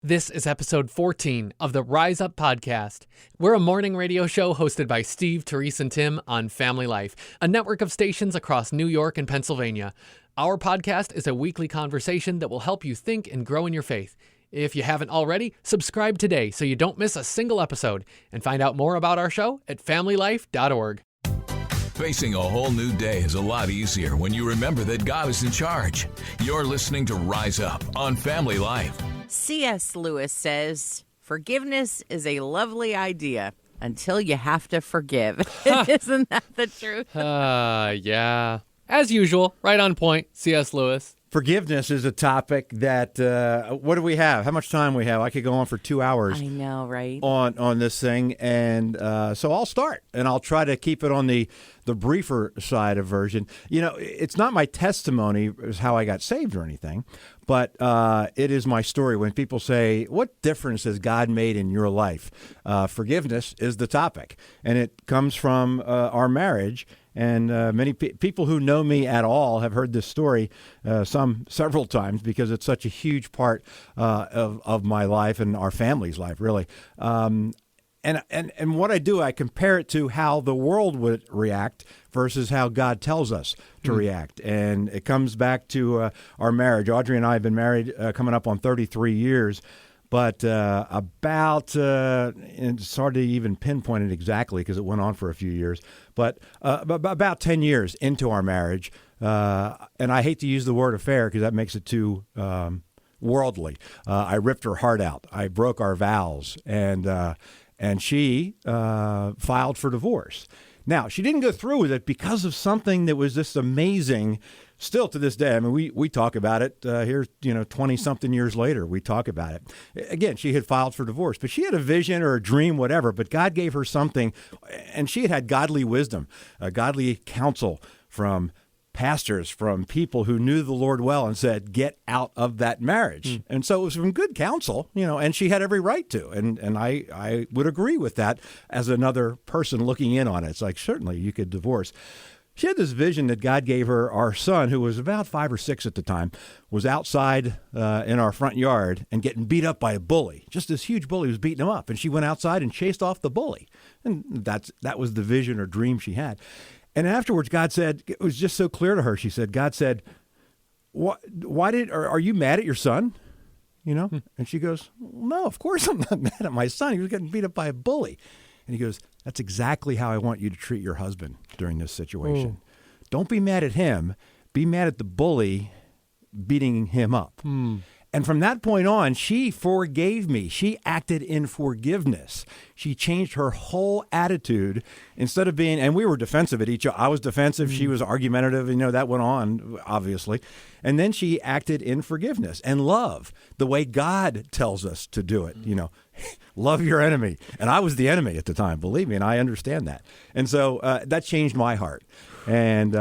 This is episode 14 of the Rise Up podcast. We're a morning radio show hosted by Steve, Terese, and Tim on Family Life, a network of stations across New York and Pennsylvania. Our podcast is a weekly conversation that will help you think and grow in your faith. If you haven't already, subscribe today so you don't miss a single episode, and find out more about our show at familylife.org. Facing a whole new day is a lot easier when you remember that God is in charge. You're listening to Rise Up on Family Life. C.S. Lewis says, forgiveness is a lovely idea until you have to forgive. Isn't that the truth? Yeah. As usual, right on point, C.S. Lewis. Forgiveness is a topic that, what do we have? How much time we have? I could go on for 2 hours. I know, right? On this thing. And so I'll start, and I'll try to keep it on the briefer side of version. You know, it's not my testimony as how I got saved or anything, but it is my story. When people say, what difference has God made in your life? Forgiveness is the topic, and it comes from our marriage. And many people who know me at all have heard this story several times because it's such a huge part of my life and our family's life, really. And what I do, I compare it to how the world would react versus how God tells us to react. And it comes back to our marriage. Audrey and I have been married coming up on 33 years. But it's hard to even pinpoint it exactly because it went on for a few years, but about 10 years into our marriage, and I hate to use the word affair because that makes it too worldly. I ripped her heart out. I broke our vows, and she filed for divorce. Now, she didn't go through with it because of something that was just amazing. Still to this day, I mean, we talk about it here, 20-something years later, we talk about it. Again, she had filed for divorce, but she had a vision or a dream, whatever, but God gave her something, and she had godly wisdom, godly counsel from pastors, from people who knew the Lord well and said, get out of that marriage. And so it was from good counsel, and she had every right to. And I would agree with that as another person looking in on it. It's like, certainly you could divorce. She had this vision that God gave her. Our son, who was about 5 or 6 at the time, was outside in our front yard and getting beat up by a bully. Just this huge bully was beating him up. And she went outside and chased off the bully. And that was the vision or dream she had. And afterwards, God said, it was just so clear to her. She said, God said, are you mad at your son? And she goes, no, of course I'm not mad at my son. He was getting beat up by a bully. And he goes, that's exactly how I want you to treat your husband during this situation. Don't be mad at him. Be mad at the bully beating him up. And from that point on, she forgave me. She acted in forgiveness. She changed her whole attitude instead of being, and we were defensive at each other. I was defensive. She was argumentative. That went on, obviously. And then she acted in forgiveness and love, the way God tells us to do it. Love your enemy. And I was the enemy at the time, believe me, and I understand that. And so that changed my heart. And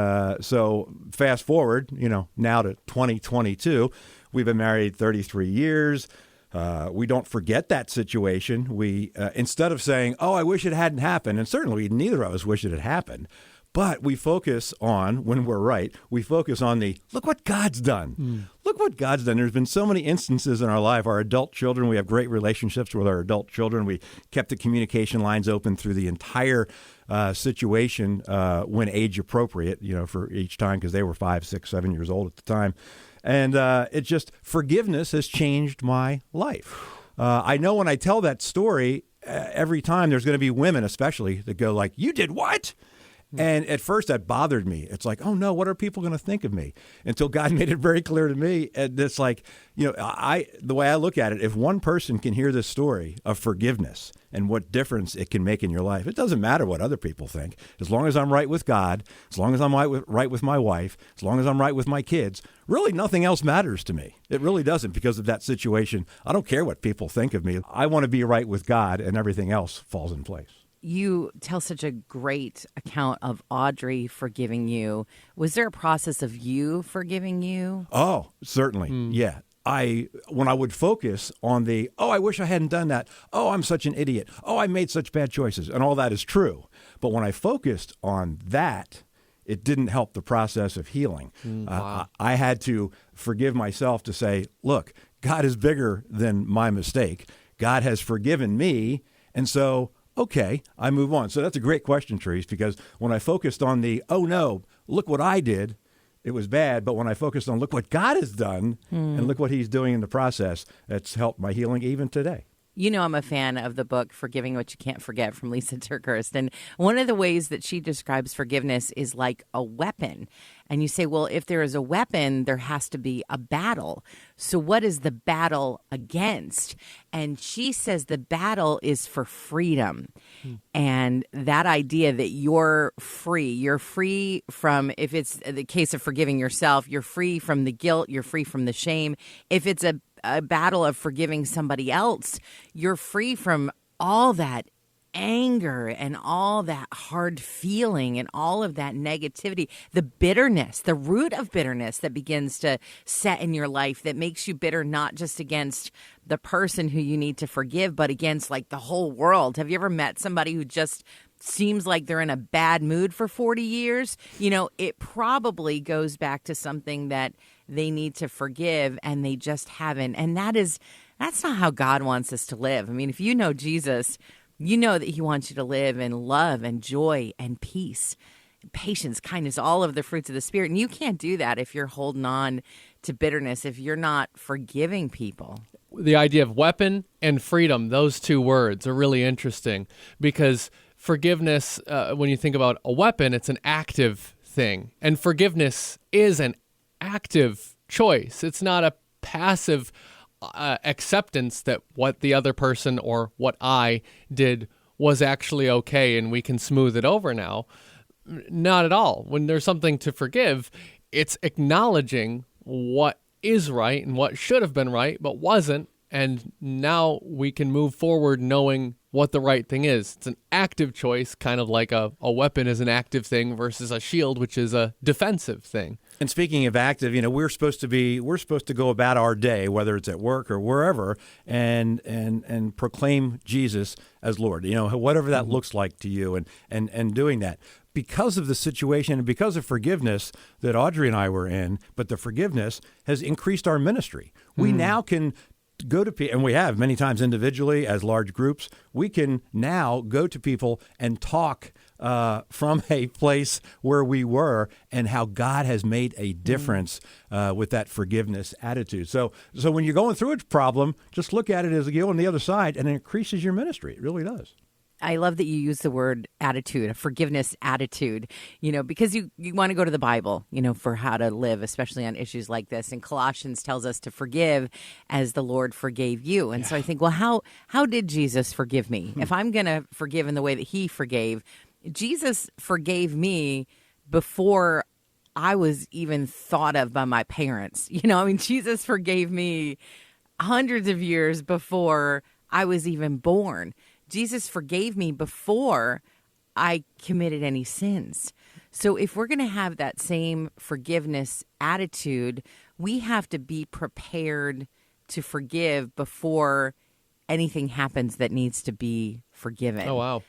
so fast forward, now to 2022. We've been married 33 years. We don't forget that situation. We instead of saying, oh, I wish it hadn't happened, and certainly neither of us wish it had happened, but we focus on, when we're right, we focus on look what God's done. Look what God's done. There's been so many instances in our life. Our adult children, we have great relationships with our adult children. We kept the communication lines open through the entire situation when age appropriate, for each time, because they were 5, 6, 7 years old at the time. And forgiveness has changed my life. I know when I tell that story, every time there's going to be women especially that go like, you did what? And at first that bothered me. It's like, oh no, what are people going to think of me? Until God made it very clear to me. And it's like, the way I look at it, if one person can hear this story of forgiveness and what difference it can make in your life, it doesn't matter what other people think. As long as I'm right with God, as long as I'm right with my wife, as long as I'm right with my kids, really nothing else matters to me. It really doesn't because of that situation. I don't care what people think of me. I want to be right with God, and everything else falls in place. You tell such a great account of Audrey forgiving you. Was there a process of you forgiving you? Oh, certainly. Yeah. When I would focus on I wish I hadn't done that. Oh, I'm such an idiot. Oh, I made such bad choices. And all that is true. But when I focused on that, it didn't help the process of healing. Wow. I had to forgive myself to say, look, God is bigger than my mistake. God has forgiven me. And so, okay, I move on. So that's a great question, Terese, because when I focused on the, oh no, look what I did, it was bad. But when I focused on look what God has done and look what he's doing in the process, it's helped my healing even today. You know, I'm a fan of the book Forgiving What You Can't Forget from Lisa TerKeurst. And one of the ways that she describes forgiveness is like a weapon. And you say, well, if there is a weapon, there has to be a battle. So what is the battle against? And she says the battle is for freedom. And that idea that you're free from, if it's the case of forgiving yourself, you're free from the guilt, you're free from the shame. If it's a battle of forgiving somebody else, you're free from all that anger and all that hard feeling and all of that negativity, the bitterness, the root of bitterness that begins to set in your life that makes you bitter, not just against the person who you need to forgive, but against like the whole world. Have you ever met somebody who just seems like they're in a bad mood for 40 years? You know, it probably goes back to something that they need to forgive and they just haven't. And that's not how God wants us to live. I mean, if you know Jesus, you know that he wants you to live in love and joy and peace, patience, kindness, all of the fruits of the Spirit. And you can't do that if you're holding on to bitterness, if you're not forgiving people. The idea of weapon and freedom, those two words are really interesting because forgiveness, when you think about a weapon, it's an active thing. And forgiveness is an active choice. It's not a passive acceptance that what the other person or what I did was actually okay and we can smooth it over now. Not at all. When there's something to forgive, it's acknowledging what is right and what should have been right but wasn't, and now we can move forward knowing what the right thing is. It's an active choice, kind of like a weapon is an active thing versus a shield, which is a defensive thing. And speaking of active, you know, we're supposed to go about our day, whether it's at work or wherever, and proclaim Jesus as Lord. You know, whatever that looks like to you, and doing that. Because of the situation and because of forgiveness that Audrey and I were in, but the forgiveness has increased our ministry. We now can go to people, and we have many times individually as large groups, we can now go to people and talk from a place where we were and how God has made a difference with that forgiveness attitude. So when you're going through a problem, just look at it as you go on the other side, and it increases your ministry. It really does. I love that you use the word attitude, a forgiveness attitude, you know, because you want to go to the Bible, you know, for how to live, especially on issues like this. And Colossians tells us to forgive as the Lord forgave you. And so I think, well, how did Jesus forgive me? If I'm going to forgive in the way that he forgave, Jesus forgave me before I was even thought of by my parents. You know, I mean, Jesus forgave me hundreds of years before I was even born. Jesus forgave me before I committed any sins. So if we're going to have that same forgiveness attitude, we have to be prepared to forgive before anything happens that needs to be forgiven. Oh, wow.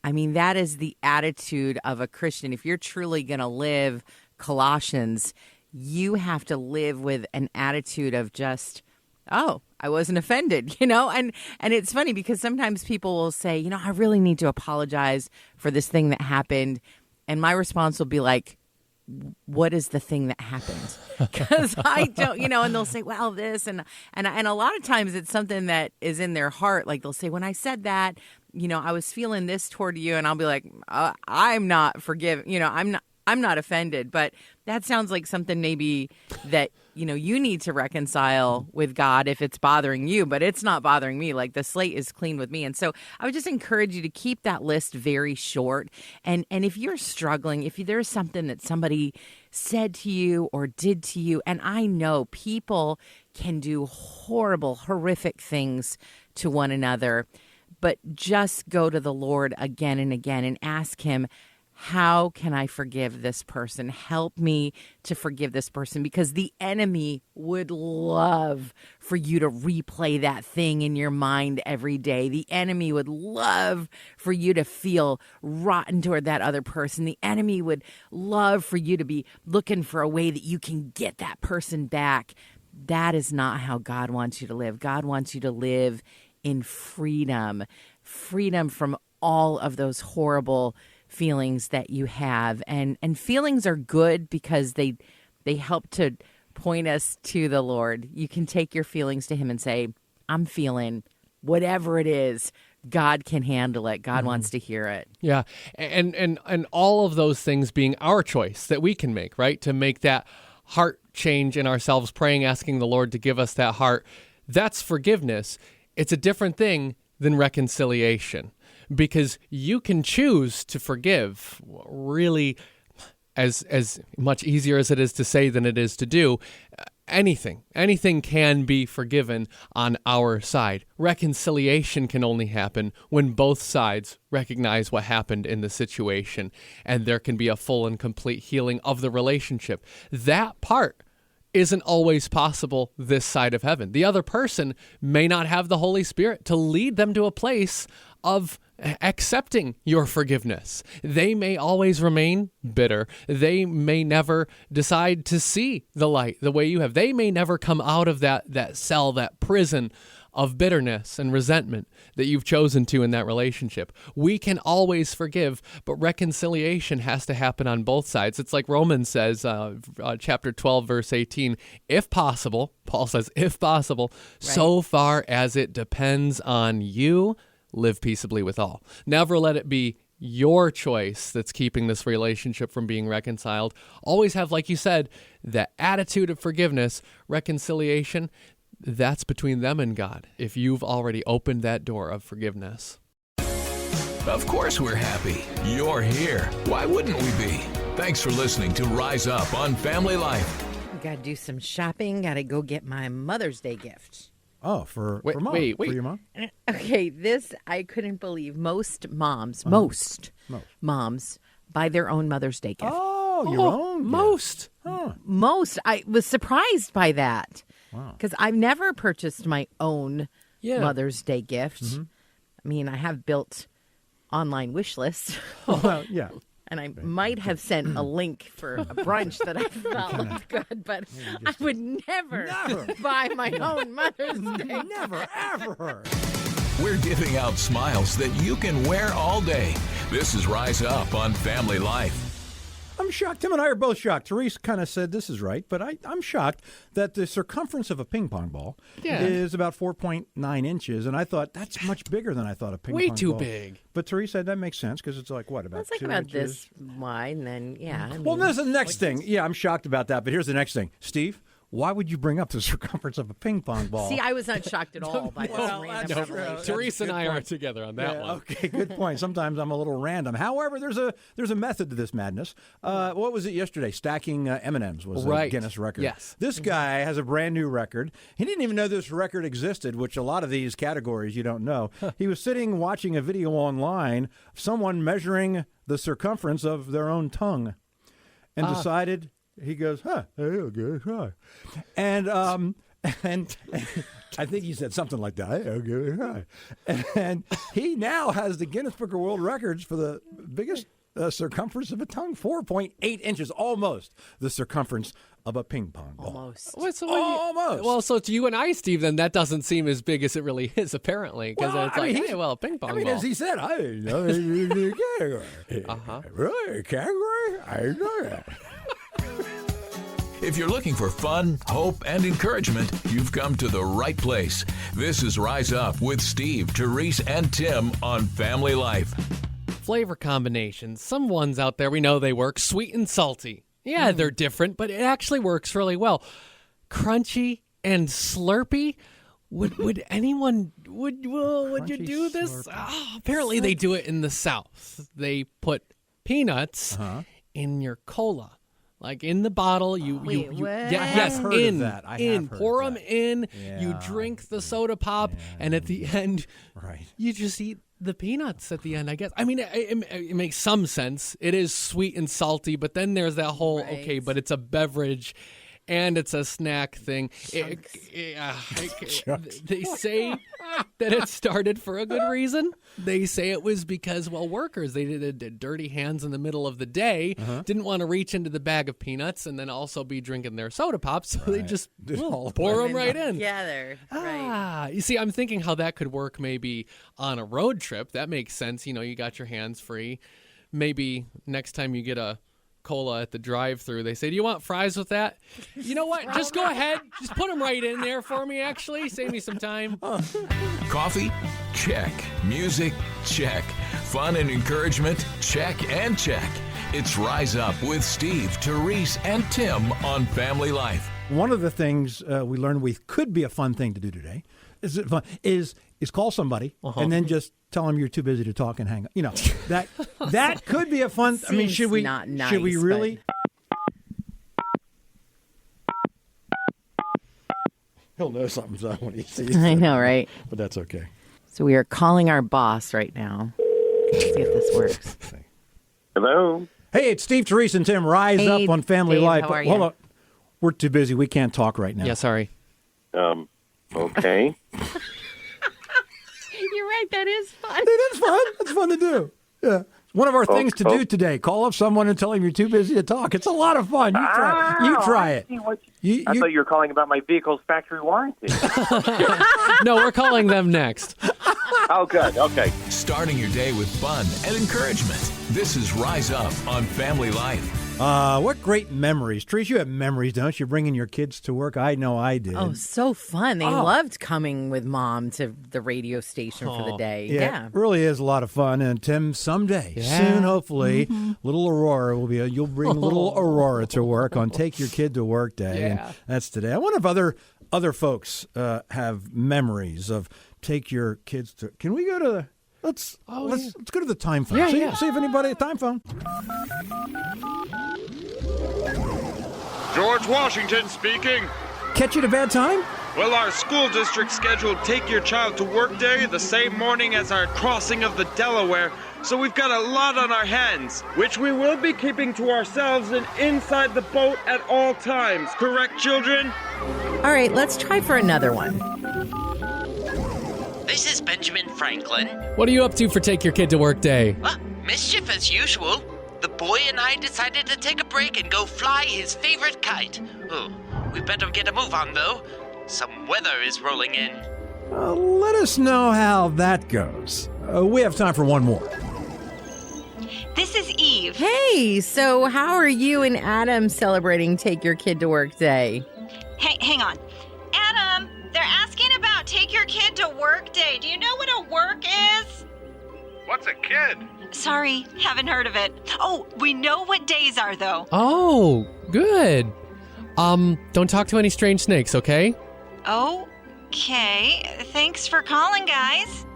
I mean, that is the attitude of a Christian. If you're truly going to live Colossians, you have to live with an attitude of just, oh, I wasn't offended, you know? And it's funny because sometimes people will say, you know, I really need to apologize for this thing that happened. And my response will be like, what is the thing that happened? Because I don't, you know, and they'll say, well, this. And a lot of times it's something that is in their heart. Like they'll say, when I said that, you know, I was feeling this toward you. And I'll be like, I'm not forgiven. You know, I'm not offended. But that sounds like something maybe that, you know, you need to reconcile with God if it's bothering you, but it's not bothering me. Like the slate is clean with me. And so I would just encourage you to keep that list very short. And if you're struggling, if there's something that somebody said to you or did to you, and I know people can do horrible, horrific things to one another, but just go to the Lord again and again and ask him, how can I forgive this person? Help me to forgive this person, because the enemy would love for you to replay that thing in your mind every day. The enemy would love for you to feel rotten toward that other person. The enemy would love for you to be looking for a way that you can get that person back. that is not how God wants you to live. God wants you to live in freedom from all of those horrible feelings that you have. And feelings are good because they help to point us to the Lord. You can take your feelings to him and say, I'm feeling whatever it is. God can handle it. God wants to hear it. Yeah. And all of those things being our choice that we can make, right? To make that heart change in ourselves, praying, asking the Lord to give us that heart. That's forgiveness. It's a different thing than reconciliation, because you can choose to forgive. Really, as much easier as it is to say than it is to do, anything can be forgiven on our side. Reconciliation can only happen when both sides recognize what happened in the situation, and there can be a full and complete healing of the relationship. That part isn't always possible this side of heaven. The other person may not have the Holy Spirit to lead them to a place of accepting your forgiveness. They may always remain bitter. They may never decide to see the light the way you have. They may never come out of that cell, that prison of bitterness and resentment that you've chosen to in that relationship. We can always forgive, but reconciliation has to happen on both sides. It's like Romans says, chapter 12, verse 18, if possible, Paul says, if possible, so far as it depends on you, live peaceably with all. Never let it be your choice that's keeping this relationship from being reconciled. Always have, like you said, that attitude of forgiveness. Reconciliation, that's between them and God, if you've already opened that door of forgiveness. Of course we're happy you're here. Why wouldn't we be? Thanks for listening to Rise Up on Family Life. Got to do some shopping. Got to go get my Mother's Day gift. Oh, for mom. Wait. For your mom? Okay, this I couldn't believe. Most moms, moms buy their own Mother's Day gift. Oh, your own? Most. Huh. Most. I was surprised by that. Wow. Because I've never purchased my own Yeah. Mother's Day gift. I mean, I have built online wish lists. Well, yeah. And I might have sent a link for a brunch that I thought looked good, but I would never buy my own Mother's Day. Never, ever. We're giving out smiles that you can wear all day. This is Rise Up on Family Life. I'm shocked. Tim and I are both shocked. Terese kind of said this is right, but I'm shocked that the circumference of a ping pong ball is about 4.9 inches, and I thought that's much bigger than I thought a ping pong ball. Way too big. But Terese said that makes sense because it's like, what, about It's like 2 about inches? this wide, and then, I Well, mean, there's the next thing. Yeah, I'm shocked about that, but here's the next thing. Steve, why would you bring up the circumference of a ping pong ball? See, I was not shocked at all by this random revelation. Terese and I are together on that one. Okay, good point. Sometimes I'm a little random. However, there's a method to this madness. What was it yesterday? Stacking M&Ms was a Guinness record. Yes. This guy has a brand new record. He didn't even know this record existed, which a lot of these categories you don't know. He was sitting watching a video online of someone measuring the circumference of their own tongue and decided... He goes, okay. And I think he said something like that. And he now has the Guinness Book of World Records for the biggest circumference of a tongue, 4.8 inches, almost the circumference of a ping pong ball. Almost. Almost. Well, so to you and I, Steve, then that doesn't seem as big as it really is, apparently, because it's like, hey, well, a ping pong ball. As he said, I didn't know the category. Really? Category? I didn't know that. If you're looking for fun, hope, and encouragement, you've come to the right place. This is Rise Up with Steve, Terese, and Tim on Family Life. Flavor combinations. Some ones out there, we know they work. Sweet and salty. Yeah, they're different, but it actually works really well. Crunchy and Slurpee. Would anyone would you do this? Oh, apparently they do it in the South. They put peanuts in your cola. Like in the bottle, you what? yes, heard in of that. I in have heard pour of them that. in. Yeah. You drink the soda pop, and at the end, you just eat the peanuts at the end. I guess. I mean, it makes some sense. It is sweet and salty, but then there's that whole okay, but it's a beverage. and it's a snack thing. They say that it started for a good reason. They say it was because, workers, they did dirty hands in the middle of the day, didn't want to reach into the bag of peanuts and then also be drinking their soda pops, so they just pour them right in. Together. Right. You see, I'm thinking how that could work maybe on a road trip. That makes sense. You got your hands free. Maybe next time you get a cola at the drive-thru, they say, do you want fries with that? You know what? Just go ahead. Just put them right in there for me, actually. Save me some time. Coffee? Check. Music? Check. Fun and encouragement? Check and check. It's Rise Up with Steve, Terese, and Tim on Family Life. One of the things we learned could be a fun thing to do today is call somebody and then just tell them you're too busy to talk and hang up. That could be a fun. I mean, should we? Not nice, should we really? He'll know something's up when he sees. I know, right? But that's okay. So we are calling our boss right now. Let's see if this works. Hello. Hey, it's Steve, Terese, and Tim. Rise up on Family Dave, Life. how are you? Hold on. We're too busy. We can't talk right now. Yeah, sorry. Okay. You're right. That is fun. It is fun. It's fun to do. Yeah. One of our things to do today. Call up someone and tell them you're too busy to talk. It's a lot of fun. You try it. I thought you were calling about my vehicle's factory warranty. No, we're calling them next. Oh, good. Okay. Starting your day with fun and encouragement. This is Rise Up on Family Life. What great memories. Terese, you have memories, don't you? Bringing your kids to work. I know I did. Oh, so fun. They loved coming with Mom to the radio station for the day. Yeah. It really is a lot of fun. And Tim, someday, soon, hopefully, little Aurora will you'll bring little Aurora to work on Take Your Kid to Work Day. Yeah. And that's today. I wonder if other folks have memories of Take Your Kids to. Can we go to the. Let's go to the time phone. See if anybody time phone. George Washington speaking. Catch you at a bad time? Well, our school district scheduled Take Your Child to Work Day the same morning as our crossing of the Delaware, so we've got a lot on our hands, which we will be keeping to ourselves and inside the boat at all times. Correct, children? All right, let's try for another one. This is Benjamin Franklin. What are you up to for Take Your Kid to Work Day? Mischief as usual. The boy and I decided to take a break and go fly his favorite kite. Oh, we better get a move on, though. Some weather is rolling in. Let us know how that goes. We have time for one more. This is Eve. Hey, so how are you and Adam celebrating Take Your Kid to Work Day? Hey, hang on. Adam, they're asking about Take Your Kid to Work Day. Do you know what a work is? What's a kid? Sorry, haven't heard of it. Oh, we know what days are, though. Oh, good. Don't talk to any strange snakes, okay? Okay. Thanks for calling, guys.